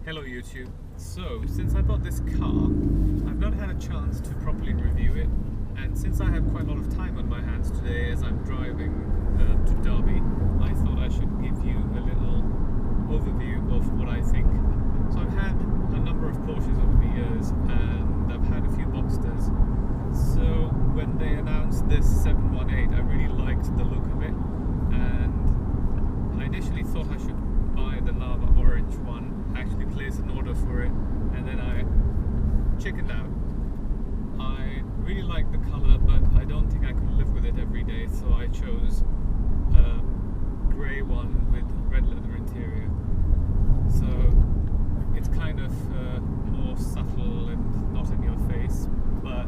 Hello YouTube. So, since I bought this car, I've not had a chance to properly review it, and since I have quite a lot of time on my hands today as I'm driving to Derby, I thought I should give you a little overview of what I think. So I've had a number of Porsches over the years, and I've had a few Boxsters. So when they announced this 718, I really liked the look of it, and I initially thought I should buy the lava orange one. I actually placed an order for it, and then I chickened out. I really like the colour, but I don't think I could live with it every day, so I chose a grey one with red leather interior. So it's kind of more subtle and not in your face, but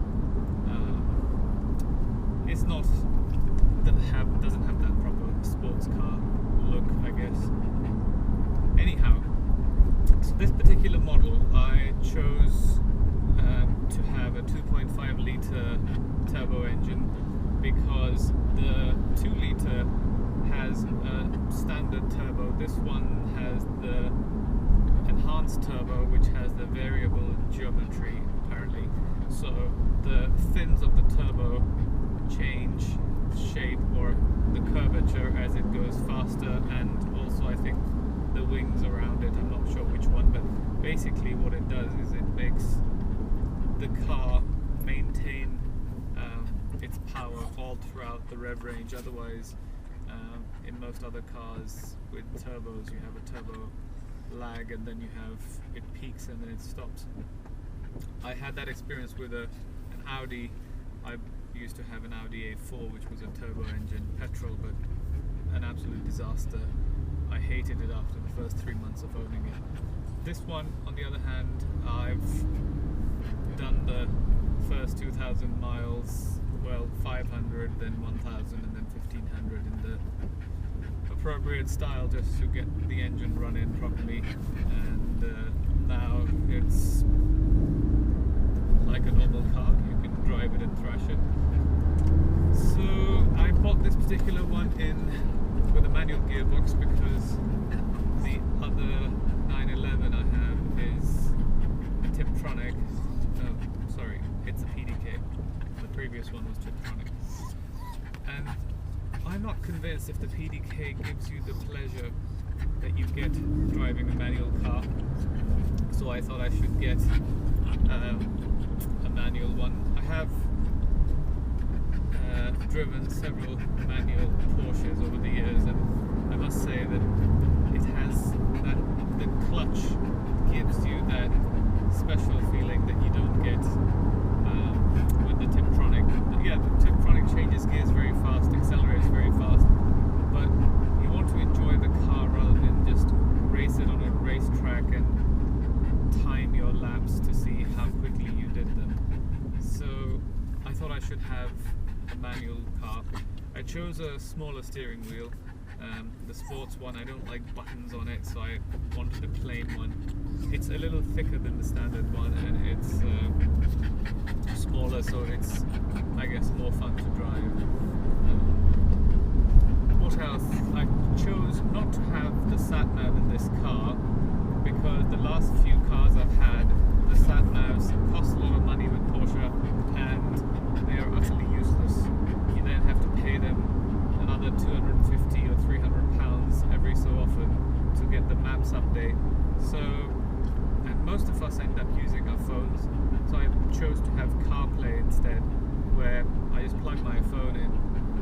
it's not doesn't have that proper sports car look, I guess. Anyhow, so this particular model I chose to have a 2.5 litre turbo engine because the 2 litre has a standard turbo. This one has the enhanced turbo, which has the variable geometry apparently. So the fins of the turbo change shape or the curvature as it goes faster, and also I think the wings around it, I'm not sure which one, but basically what it does is it makes the car maintain its power all throughout the rev range. Otherwise, in most other cars with turbos, you have a turbo lag, and then you have it peaks and then it stops. I had that experience with an Audi. I used to have an Audi A4, which was a turbo engine petrol, but an absolute disaster. I hated it after the first 3 months of owning it. This one, on the other hand, I've done the first 2,000 miles, well, 500, then 1,000, and then 1,500 in the appropriate style, just to get the engine running properly. And now it's like a normal car. You can drive it and thrash it. So I bought this particular one with a manual gearbox because the other 911 I have is a Tiptronic. Sorry, it's a PDK. The previous one was Tiptronic. And I'm not convinced if the PDK gives you the pleasure that you get driving a manual car. So I thought I should get a manual one. I have driven several manual Porsches over the years, and I must say that it has the clutch gives you that special feeling that you don't get with the Tiptronic. Yeah, the Tiptronic changes gears very fast, accelerates very fast, but you want to enjoy the car rather than just race it on a racetrack and time your laps to see how quickly you did them. So I thought I should have a manual car. I chose a smaller steering wheel. The sports one, I don't like buttons on it, so I wanted a plain one. It's a little thicker than the standard one, and it's smaller, so it's, I guess, more fun to drive. What else? I chose not to have the sat-nav in this car because the last few cars I've had, the sat-navs cost a lot of money with Porsche, and they are utterly useless. You then have to pay them another 250 or 300 pounds every so often to get the maps update. So, and most of us end up using our phones, so I chose to have CarPlay instead, where I just plug my phone in.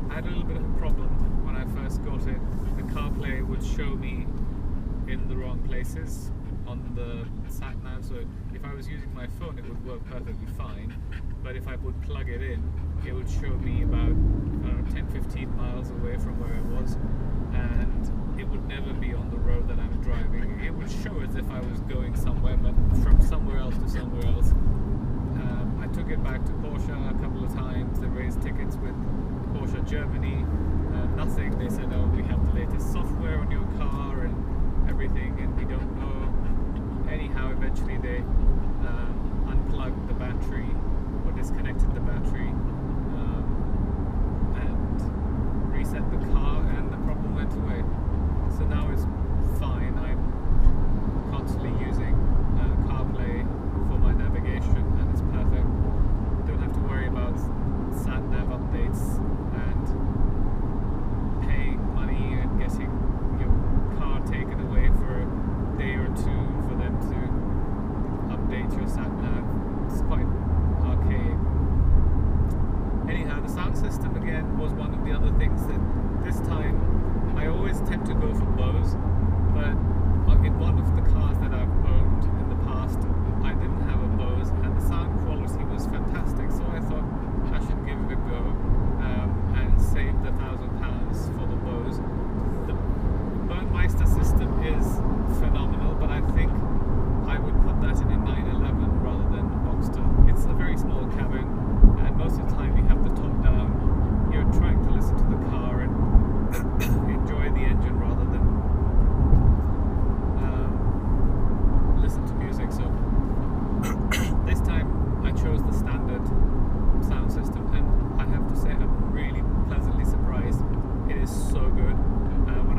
I had a little bit of a problem when I first got it. The CarPlay would show me in the wrong places on the sat-nav, so if I was using my phone it would work perfectly fine, but if I would plug it in, it would show me about 10-15 miles away from where I was, and it would never be on the road that I'm driving. It would show as if I was going somewhere, but from somewhere else to somewhere else. I took it back to Porsche a couple of times. They raised tickets with Porsche Germany. Nothing. They said, oh, we have the latest software on your car and everything, and we don't know. Anyhow, eventually they unplugged the battery or disconnected the battery and reset the car, and the problem went away. So now it's fine. I'm constantly using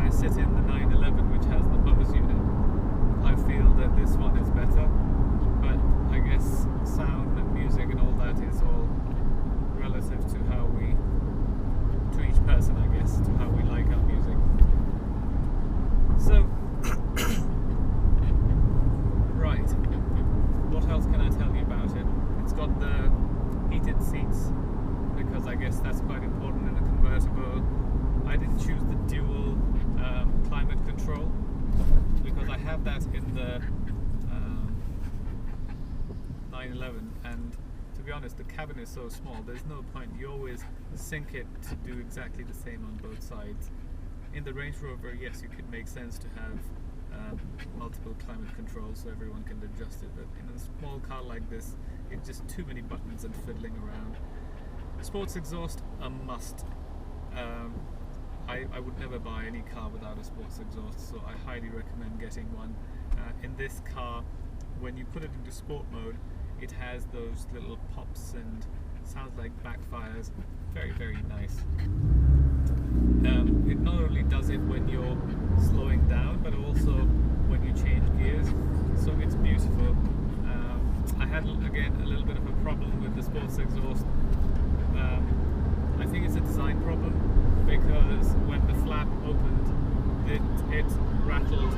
I sit in the 911, which has the Buzz unit, I feel that this one is better. But I guess sound and music and all that is all relative to to each person, I guess, to how we like our music. So, right, what else can I tell you about it? It's got the heated seats, because I guess that's quite important in a convertible. I didn't choose the dual climate control, because I have that in the 911, and to be honest, the cabin is so small, there's no point. You always sync it to do exactly the same on both sides. In the Range Rover, yes, it could make sense to have multiple climate controls so everyone can adjust it, but in a small car like this, it's just too many buttons and fiddling around. Sports exhaust, a must. I would never buy any car without a sports exhaust, so I highly recommend getting one. In this car, when you put it into sport mode, it has those little pops and sounds like backfires. Very, very nice. It not only does it when you're slowing down, but also when you change gears, so it's beautiful. I had, again, a little bit of a problem with the sports exhaust. I think it's a design problem, because when the flap opened, it rattled.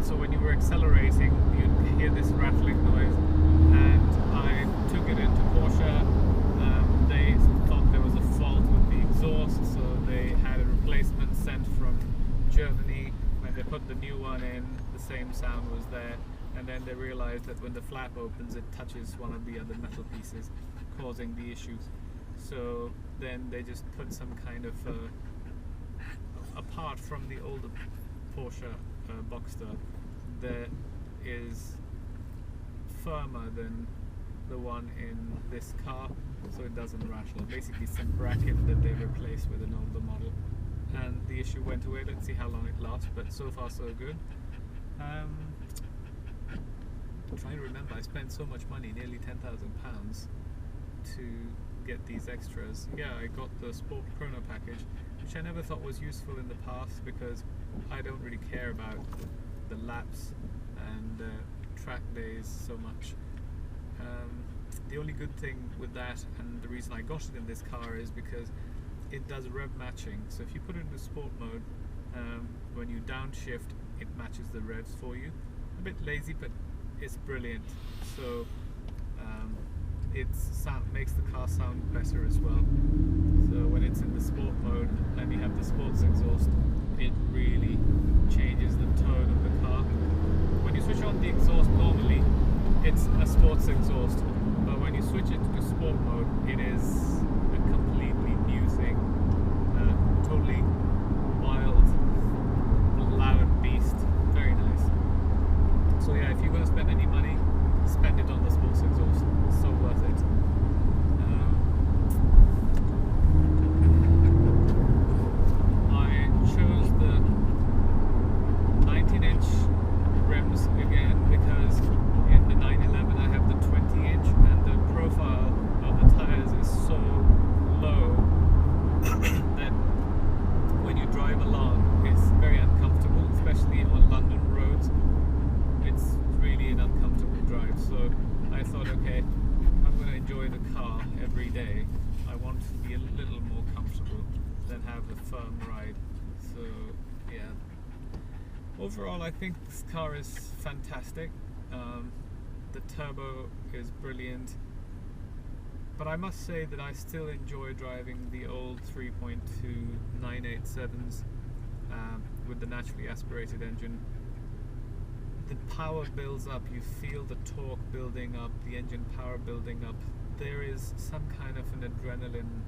So when you were accelerating, you'd hear this rattling noise, and I took it into Porsche. They thought there was a fault with the exhaust, so they had a replacement sent from Germany. When they put the new one in, the same sound was there, and then they realized that when the flap opens, it touches one of the other metal pieces, causing the issues. So then they just put some kind of apart from the older Porsche Boxster, that is firmer than the one in this car, so it doesn't rattle. Basically some bracket that they replaced with an older model, and the issue went away. Let's see how long it lasts, but so far so good. I'm trying to remember, I spent so much money, nearly £10,000 to get these extras. Yeah, I got the Sport Chrono package, which I never thought was useful in the past, because I don't really care about the laps and track days so much. The only good thing with that, and the reason I got it in this car, is because it does rev matching. So if you put it into sport mode, when you downshift, it matches the revs for you. A bit lazy, but it's brilliant. So it makes the car sound better as well. So when it's in the sport mode and you have the sports exhaust, it really changes the tone of the car. When you switch on the exhaust normally, it's a sports exhaust, but when you switch it to sport mode, it is a completely new thing. Totally wild, loud beast. Very nice. So yeah, if you're going to spend any money, spend it on the sports exhaust. It's so worth it. I chose the 19-inch rims again, because in the 911 I have the 20-inch, and the profile of the tires is so low that when you drive along, it's very uncomfortable, especially on London roads. It's really an uncomfortable drive. So I thought, okay, I'm going to enjoy the car every day. I want to be a little more comfortable than have a firm ride. So yeah, overall I think this car is fantastic. The turbo is brilliant, but I must say that I still enjoy driving the old 3.2 987s with the naturally aspirated engine. The power builds up, you feel the torque building up, the engine power building up. There is some kind of an adrenaline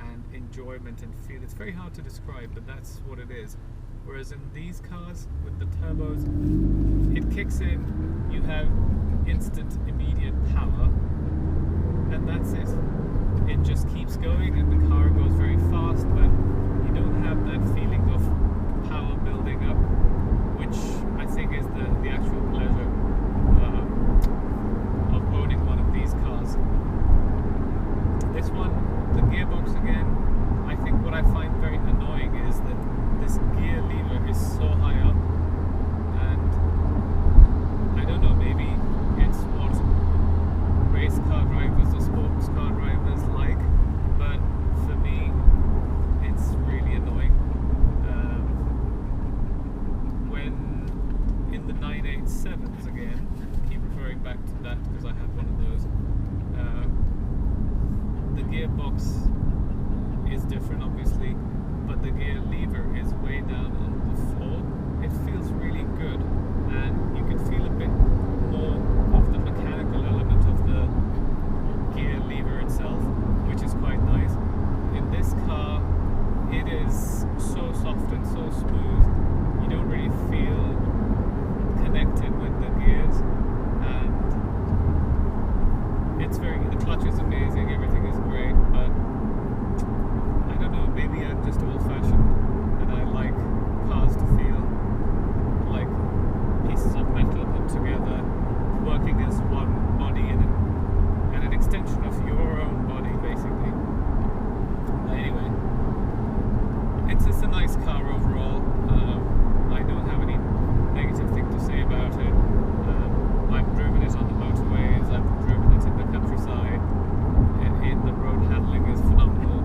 and enjoyment and feel. It's very hard to describe, but that's what it is. Whereas in these cars with the turbos, it kicks in, you have instant immediate power, and that's it. It just keeps going, and the car goes very fast, but you don't have that feeling of power building up, which I think is the actual pleasure of owning one of these cars. This one, the gearbox again, I think what I find very annoying soft and so smooth, you don't really feel connected with the gears, and it's the clutch is amazing, everything is great, but I don't know, maybe I'm just old-fashioned and I like cars to feel like pieces of metal put together, working as one body and an extension of your own body, basically. Anyway, it's a nice car overall. I don't have any negative thing to say about it. I've driven it on the motorways, I've driven it in the countryside. The road handling is phenomenal.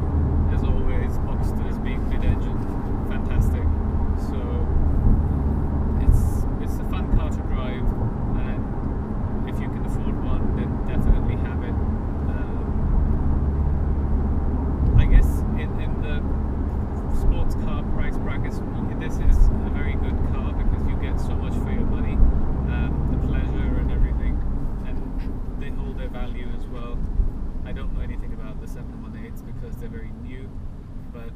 As always, Boxsters being mid-engine, fantastic. So it's a fun car to drive, and if you can afford one, then definitely have it. I guess in the sports car price brackets, this is a very good car because you get so much for your money, the pleasure and everything, and they hold their value as well. I don't know anything about the 718s because they're very new, but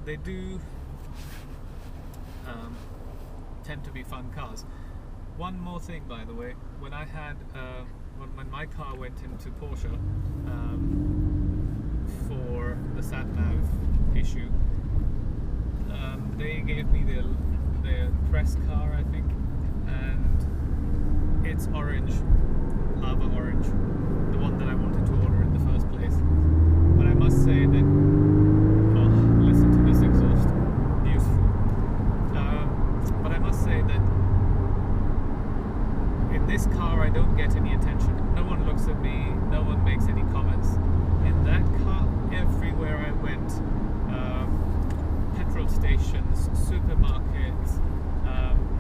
they do tend to be fun cars. One more thing, by the way, when I had when my car went into Porsche for the sat-nav issue, they gave me their press car, I think, and it's orange, lava orange, the one that I wanted to order in the first place. But I must say that, oh, listen to this exhaust, beautiful. But I must say that in this car I don't get any attention. No one looks at me, no one makes any comments. In that car, everywhere I went, petrol stations, supermarkets,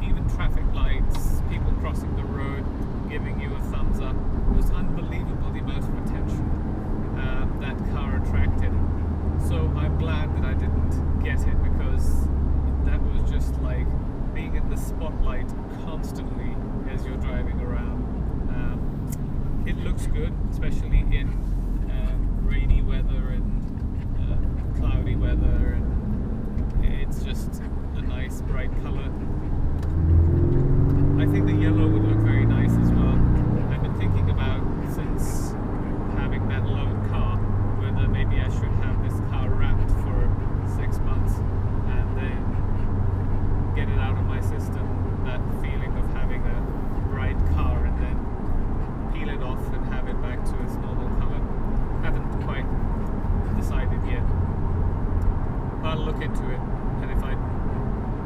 even traffic lights, people crossing the road, giving you a thumbs up. It was unbelievable the amount of attention that car attracted. So I'm glad that I didn't get it, because that was just like being in the spotlight constantly as you're driving around. It looks good, especially in rainy weather and cloudy weather, and it's just a nice bright color. I think the yellow would look very nice as well. I've been thinking about, since having that loan car, whether maybe I should have this car wrapped for 6 months and then get it out of my system, that feeling of having a bright car, and then peel it off and have it back to its normal color. Haven't quite decided yet. I'll look into it, and if I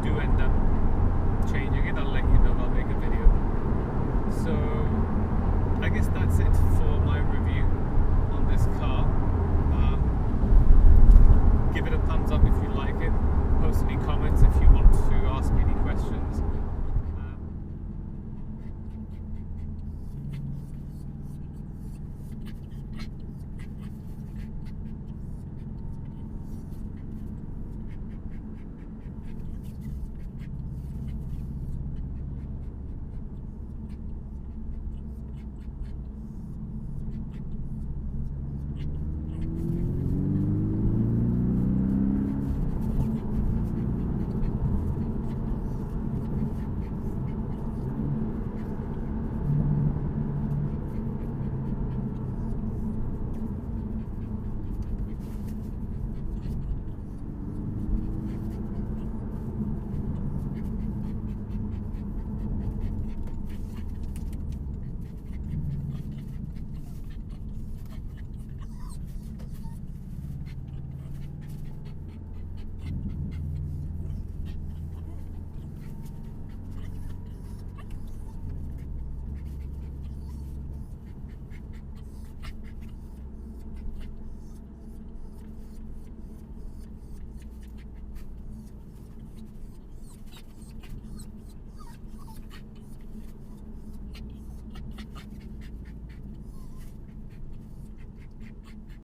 do end